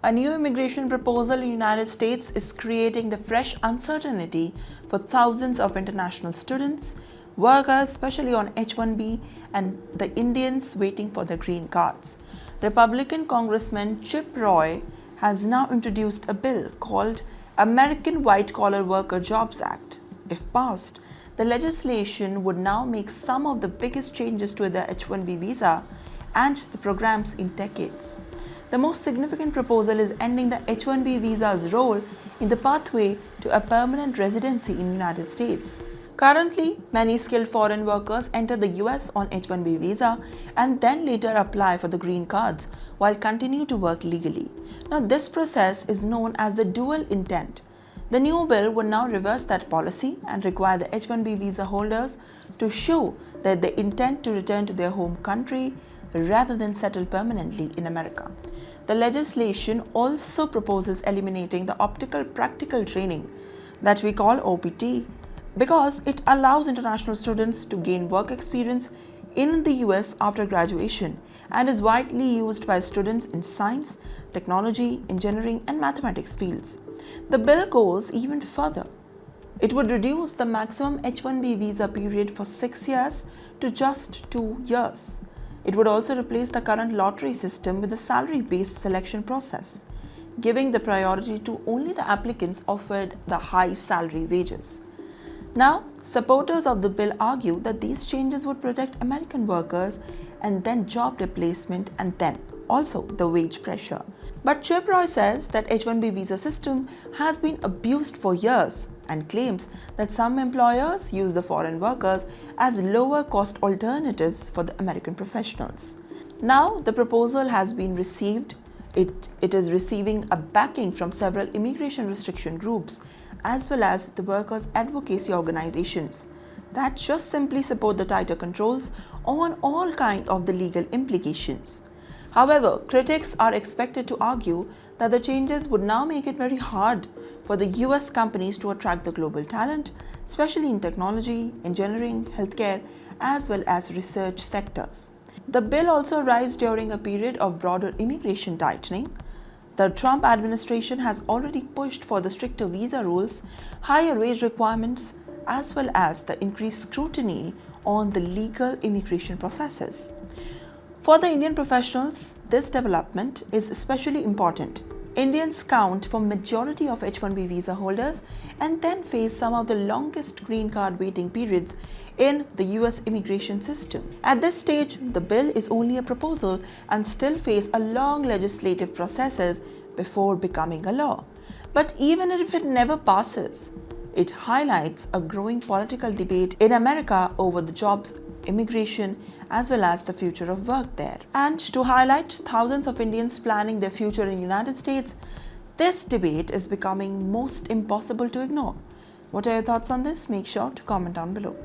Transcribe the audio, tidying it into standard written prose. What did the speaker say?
A new immigration proposal in the United States is creating the fresh uncertainty for thousands of international students, workers, especially on H-1B, and the Indians waiting for their green cards. Republican Congressman Chip Roy has now introduced a bill called American White Collar Worker Jobs Act. If passed, the legislation would now make some of the biggest changes to the H-1B visa and the programs in decades. The most significant proposal is ending the H-1B visa's role in the pathway to a permanent residency in the United States. Currently, many skilled foreign workers enter the US on H-1B visa and then later apply for the green cards while continue to work legally. Now, this process is known as the dual intent. The new bill would now reverse that policy and require the H-1B visa holders to show that they intend to return to their home country rather than settle permanently in America. The legislation also proposes eliminating the optical practical training that we call OPT because it allows international students to gain work experience in the US after graduation and is widely used by students in science, technology, engineering, and mathematics fields. The bill goes even further. It would reduce the maximum H-1B visa period for 6 years to just 2 years. It would also replace the current lottery system with a salary-based selection process, giving the priority to only the applicants offered the high salary wages. Now, supporters of the bill argue that these changes would protect American workers and then job replacement and then also the wage pressure. But Chip Roy says that H-1B visa system has been abused for years and claims that some employers use the foreign workers as lower cost alternatives for the American professionals. Now the proposal has been received. It is receiving a backing from several immigration restriction groups as well as the workers' advocacy organizations that just simply support the tighter controls on all kinds of the legal implications. However, critics are expected to argue that the changes would now make it very hard for the US companies to attract the global talent, especially in technology, engineering, healthcare, as well as research sectors. The bill also arrives during a period of broader immigration tightening. The Trump administration has already pushed for the stricter visa rules, higher wage requirements, as well as the increased scrutiny on the legal immigration processes. For the Indian professionals, this development is especially important. Indians count for majority of H-1B visa holders and then face some of the longest green card waiting periods in the US immigration system. At this stage, the bill is only a proposal and still face a long legislative processes before becoming a law. But even if it never passes, it highlights a growing political debate in America over the jobs, immigration, as well as the future of work there. And to highlight thousands of Indians planning their future in the United States, this debate is becoming most impossible to ignore. What are your thoughts on this? Make sure to comment down below.